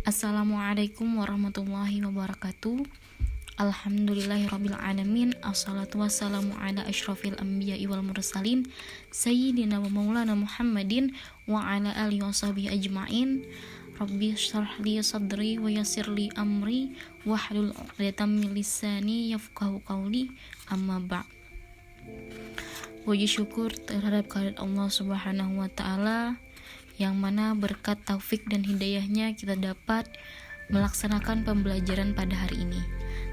Assalamualaikum warahmatullahi wabarakatuh. Alhamdulillahirabbil alamin. Assalatu wassalamu ala asyrafil anbiya'i wal mursalin sayyidina wa maulana Muhammadin wa ala alihi washabihi ajmain. Rabbi shrah li sadri wa yassir li amri wahlul 'uqdatam min lisani yafqahu qawli. Amma ba'd. Puji syukur terhadap kehadirat Allah Subhanahu wa taala, yang mana berkat taufik dan hidayahnya kita dapat melaksanakan pembelajaran pada hari ini.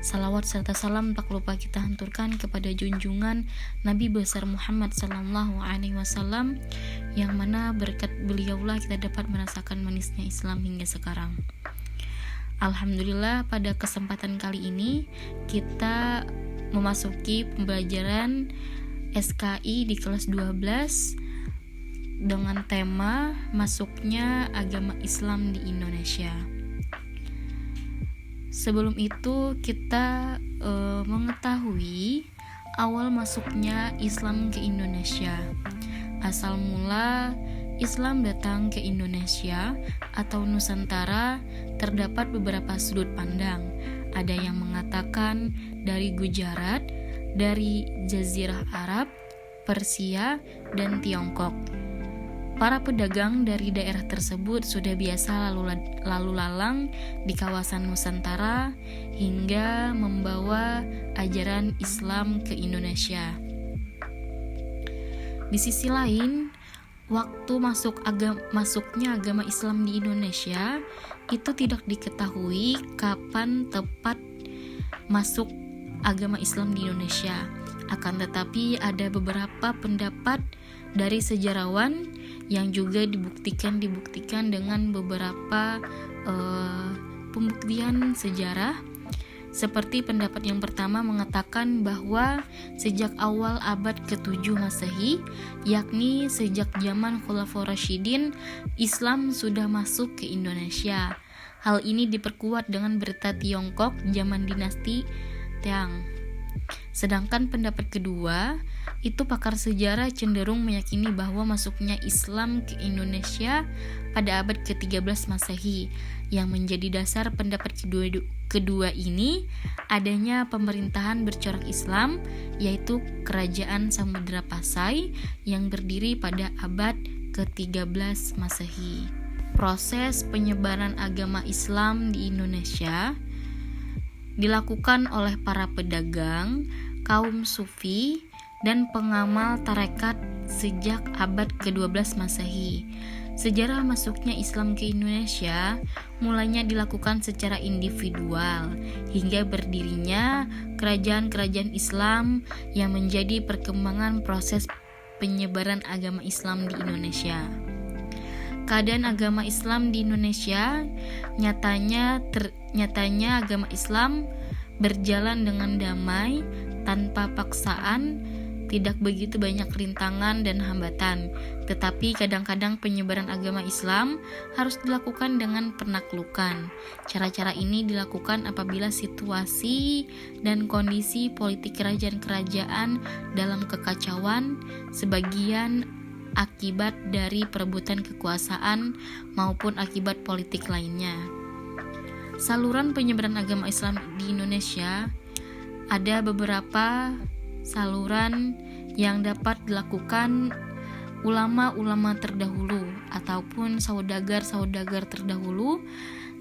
Salawat serta salam tak lupa kita hanturkan kepada junjungan Nabi besar Muhammad sallallahu alaihi wasallam, yang mana berkat beliaulah kita dapat merasakan manisnya Islam hingga sekarang. Alhamdulillah, pada kesempatan kali ini kita memasuki pembelajaran SKI di kelas 12 dengan tema masuknya agama Islam di Indonesia. Sebelum itu kita mengetahui awal masuknya Islam ke Indonesia. Asal mula Islam datang ke Indonesia atau Nusantara terdapat beberapa sudut pandang. Ada yang mengatakan dari Gujarat, dari Jazirah Arab, Persia, dan Tiongkok. Para pedagang dari daerah tersebut sudah biasa lalu lalang di kawasan Nusantara hingga membawa ajaran Islam ke Indonesia. Di sisi lain, waktu masuknya agama Islam di Indonesia itu tidak diketahui kapan tepat masuk agama Islam di Indonesia. Akan tetapi ada beberapa pendapat dari sejarawan yang juga dibuktikan dengan beberapa pembuktian sejarah. Seperti pendapat yang pertama mengatakan bahwa sejak awal abad ke-7 Masehi, yakni sejak zaman Khulafaur Rasyidin, Islam sudah masuk ke Indonesia. Hal ini diperkuat dengan berita Tiongkok zaman dinasti Tang. Sedangkan pendapat kedua, itu pakar sejarah cenderung meyakini bahwa masuknya Islam ke Indonesia pada abad ke-13 Masehi. Yang menjadi dasar pendapat kedua ini adanya pemerintahan bercorak Islam, yaitu Kerajaan Samudra Pasai yang berdiri pada abad ke-13 Masehi. Proses penyebaran agama Islam di Indonesia dilakukan oleh para pedagang, kaum sufi, dan pengamal tarekat sejak abad ke-12 Masehi. Sejarah masuknya Islam ke Indonesia mulanya dilakukan secara individual hingga berdirinya kerajaan-kerajaan Islam yang menjadi perkembangan proses penyebaran agama Islam di Indonesia. Keadaan agama Islam di Indonesia nyatanya agama Islam berjalan dengan damai, tanpa paksaan, tidak begitu banyak rintangan dan hambatan. Tetapi kadang-kadang penyebaran agama Islam harus dilakukan dengan penaklukan. Cara-cara ini dilakukan apabila situasi dan kondisi politik kerajaan-kerajaan dalam kekacauan, sebagian akibat dari perebutan kekuasaan maupun akibat politik lainnya. Saluran penyebaran agama Islam di Indonesia, ada beberapa saluran yang dapat dilakukan ulama-ulama terdahulu ataupun saudagar-saudagar terdahulu,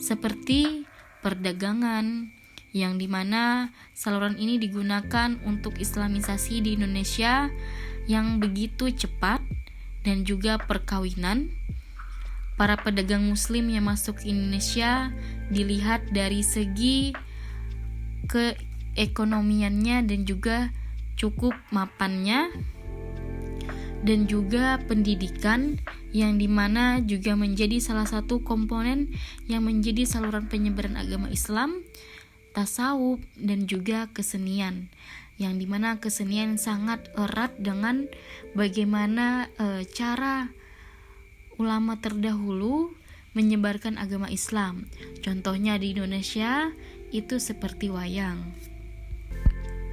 seperti perdagangan, yang dimana saluran ini digunakan untuk islamisasi di Indonesia yang begitu cepat, dan juga perkawinan. Para pedagang muslim yang masuk ke Indonesia dilihat dari segi keekonomiannya dan juga cukup mapannya, dan juga pendidikan, yang dimana juga menjadi salah satu komponen yang menjadi saluran penyebaran agama Islam, tasawuf, dan juga kesenian, yang dimana kesenian sangat erat dengan bagaimana cara ulama terdahulu menyebarkan agama Islam. Contohnya di Indonesia itu seperti wayang.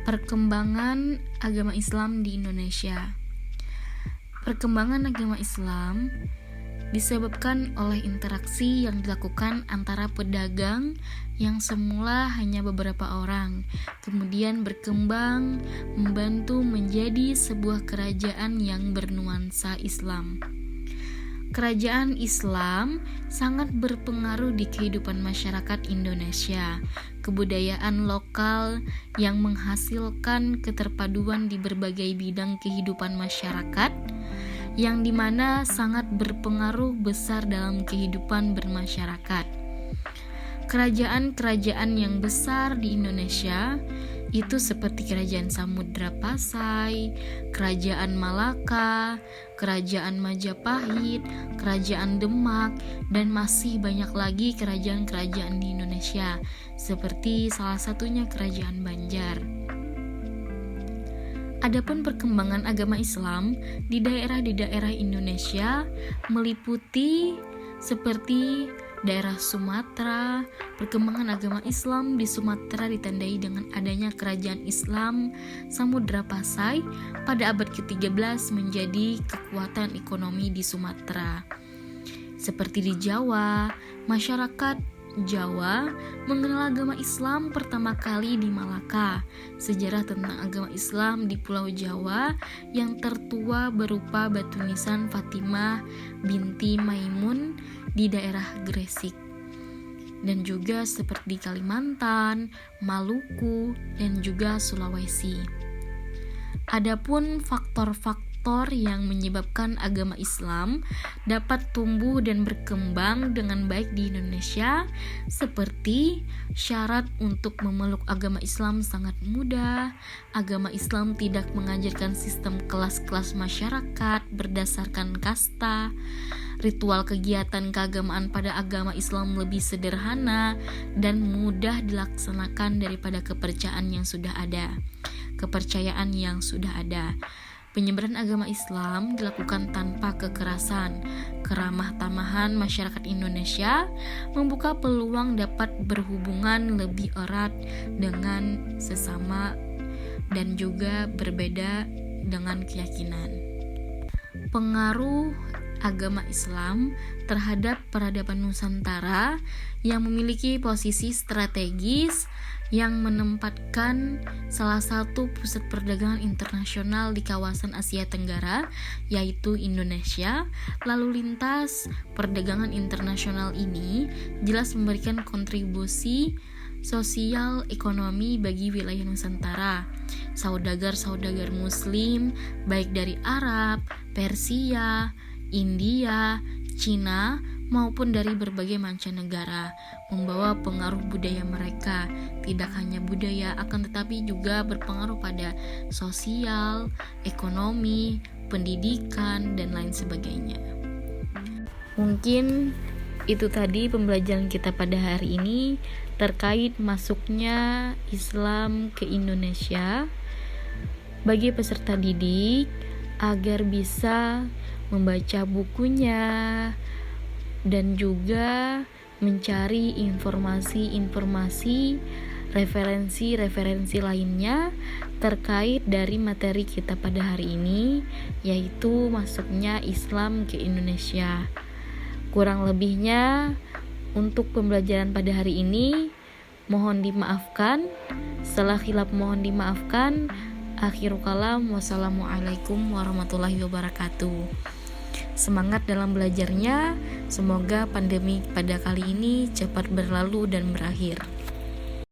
Perkembangan agama Islam di Indonesia. Perkembangan agama Islam disebabkan oleh interaksi yang dilakukan antara pedagang yang semula hanya beberapa orang, kemudian berkembang membantu menjadi sebuah kerajaan yang bernuansa Islam. Kerajaan Islam sangat berpengaruh di kehidupan masyarakat Indonesia. Kebudayaan lokal yang menghasilkan keterpaduan di berbagai bidang kehidupan masyarakat, yang dimana sangat berpengaruh besar dalam kehidupan bermasyarakat. Kerajaan-kerajaan yang besar di Indonesia itu seperti Kerajaan Samudra Pasai, Kerajaan Malaka, Kerajaan Majapahit, Kerajaan Demak, dan masih banyak lagi kerajaan-kerajaan di Indonesia, seperti salah satunya Kerajaan Banjar. Adapun perkembangan agama Islam di daerah Indonesia meliputi seperti daerah Sumatera. Perkembangan agama Islam di Sumatera ditandai dengan adanya kerajaan Islam Samudra Pasai pada abad ke-13 menjadi kekuatan ekonomi di Sumatera. Seperti di Jawa, masyarakat Jawa mengenal agama Islam pertama kali di Malaka. Sejarah tentang agama Islam di Pulau Jawa yang tertua berupa batu nisan Fatimah binti Maimun di daerah Gresik. Dan juga seperti di Kalimantan, Maluku, dan juga Sulawesi. Adapun faktor-faktor yang menyebabkan agama Islam dapat tumbuh dan berkembang dengan baik di Indonesia, seperti syarat untuk memeluk agama Islam sangat mudah, agama Islam tidak mengajarkan sistem kelas-kelas masyarakat berdasarkan kasta, ritual kegiatan keagamaan pada agama Islam lebih sederhana dan mudah dilaksanakan daripada kepercayaan yang sudah ada. Penyebaran agama Islam dilakukan tanpa kekerasan. Keramah tamahan masyarakat Indonesia membuka peluang dapat berhubungan lebih erat dengan sesama dan juga berbeda dengan keyakinan. Pengaruh agama Islam terhadap peradaban Nusantara yang memiliki posisi strategis yang menempatkan salah satu pusat perdagangan internasional di kawasan Asia Tenggara, yaitu Indonesia. Lalu lintas perdagangan internasional ini jelas memberikan kontribusi sosial ekonomi bagi wilayah Nusantara. Saudagar-saudagar Muslim baik dari Arab, Persia, India, Cina maupun dari berbagai mancanegara membawa pengaruh budaya mereka. Tidak hanya budaya, akan tetapi juga berpengaruh pada sosial, ekonomi, pendidikan, dan lain sebagainya. Mungkin itu tadi pembelajaran kita pada hari ini terkait masuknya Islam ke Indonesia bagi peserta didik agar bisa membaca bukunya dan juga mencari informasi-informasi, referensi-referensi lainnya terkait dari materi kita pada hari ini, yaitu masuknya Islam ke Indonesia. Kurang lebihnya untuk pembelajaran pada hari ini mohon dimaafkan. Setelah khilaf mohon dimaafkan. Akhirul kalam, wassalamualaikum warahmatullahi wabarakatuh. Semangat dalam belajarnya. Semoga pandemi pada kali ini cepat berlalu dan berakhir.